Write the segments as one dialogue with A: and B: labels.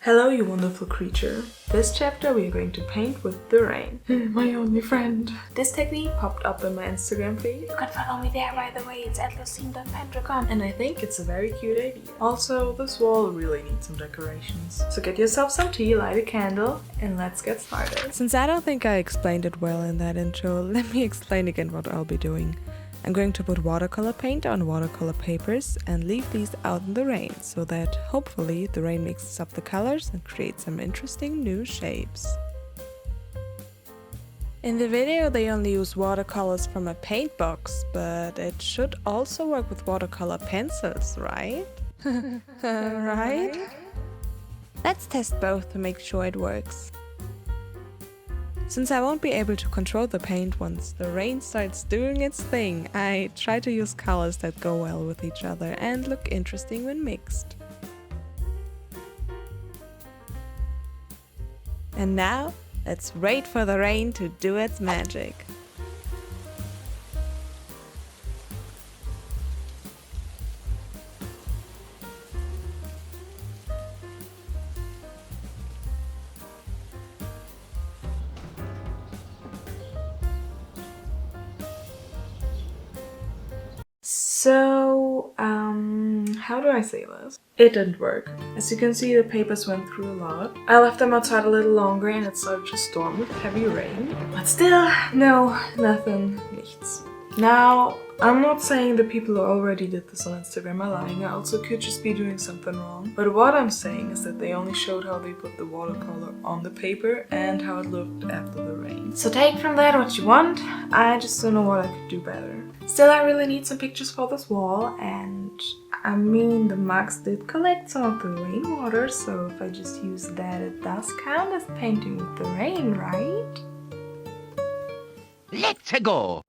A: Hello, you wonderful creature. This chapter we are going to paint with the rain. My only friend. This technique popped up in my Instagram feed. You can follow me there, by the way. It's at Lucine.pentagon. And I think it's a very cute idea. Also, this wall really needs some decorations. So get yourself some tea, light a candle, and let's get started. Since I don't think I explained it well in that intro, let me explain again what I'll be doing. I'm going to put watercolor paint on watercolor papers and leave these out in the rain so that hopefully the rain mixes up the colors and creates some interesting new shapes. In the video they only use watercolors from a paint box, but it should also work with watercolor pencils, right? Right? Let's test both to make sure it works. Since I won't be able to control the paint once the rain starts doing its thing, I try to use colors that go well with each other and look interesting when mixed. And now, let's wait for the rain to do its magic. So, how do I say this? It didn't work. As you can see, the papers went through a lot. I left them outside a little longer and it started to storm with heavy rain. But still, no, nothing, nichts. Now, I'm not saying the people who already did this on Instagram are lying. I also could just be doing something wrong. But what I'm saying is that they only showed how they put the watercolor on the paper and how it looked after the rain. So take from that what you want. I just don't know what I could do better. Still, I really need some pictures for this wall, and I mean the mugs did collect some of the rainwater, so if I just use that it does count as painting with the rain, right?
B: Let's go!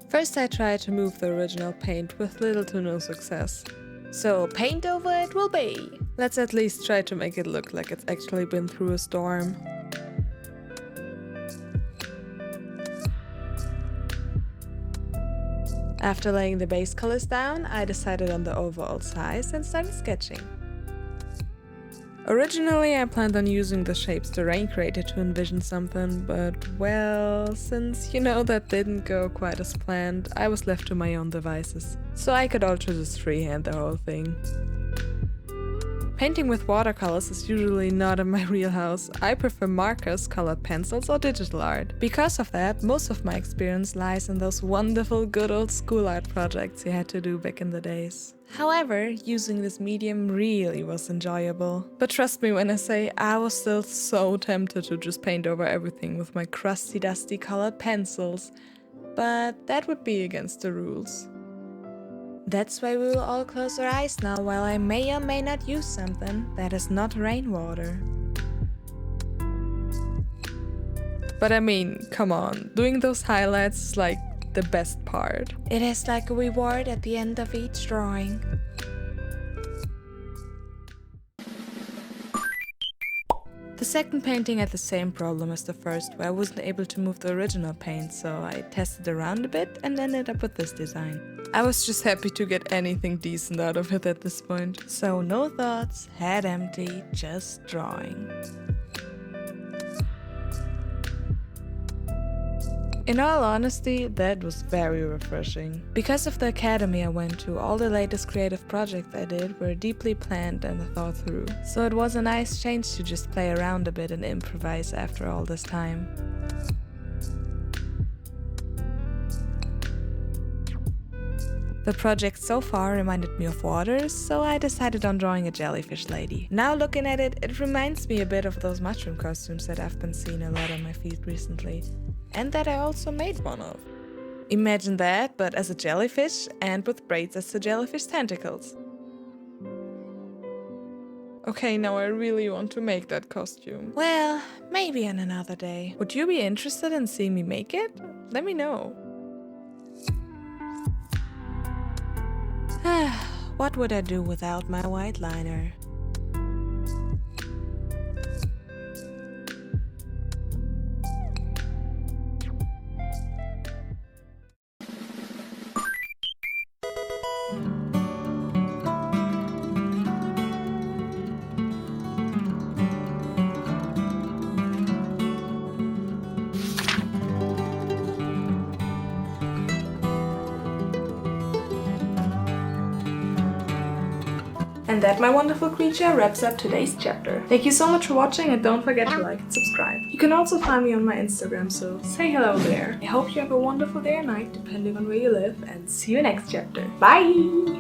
A: First I tried to move the original paint with little to no success. So paint over it will be! Let's at least try to make it look like it's actually been through a storm. After laying the base colors down, I decided on the overall size and started sketching. Originally I planned on using the shapes the rain created to envision something, but well, since that didn't go quite as planned, I was left to my own devices. So I could also just freehand the whole thing. Painting with watercolors is usually not in my wheelhouse. I prefer markers, colored pencils or digital art. Because of that, most of my experience lies in those wonderful good old school art projects you had to do back in the days. However, using this medium really was enjoyable. But trust me when I say I was still so tempted to just paint over everything with my crusty dusty colored pencils. But that would be against the rules. That's why we will all close our eyes now while I may or may not use something that is not rainwater. But I mean, come on, doing those highlights is like the best part. It is like a reward at the end of each drawing. The second painting had the same problem as the first, where I wasn't able to move the original paint, so I tested around a bit and ended up with this design. I was just happy to get anything decent out of it at this point. So no thoughts, head empty, just drawing. In all honesty, that was very refreshing. Because of the academy I went to, all the latest creative projects I did were deeply planned and thought through. So it was a nice change to just play around a bit and improvise after all this time. The project so far reminded me of water, so I decided on drawing a jellyfish lady. Now looking at it, it reminds me a bit of those mushroom costumes that I've been seeing a lot on my feed recently. And that I also made one of. Imagine that, but as a jellyfish and with braids as the jellyfish tentacles. Okay, now I really want to make that costume. Well, maybe on another day. Would you be interested in seeing me make it? Let me know. What would I do without my white liner? And that, my wonderful creature, wraps up today's chapter. Thank you so much for watching, and don't forget to like and subscribe. You can also find me on my Instagram, so say hello there. I hope you have a wonderful day or night, depending on where you live, and see you next chapter. Bye!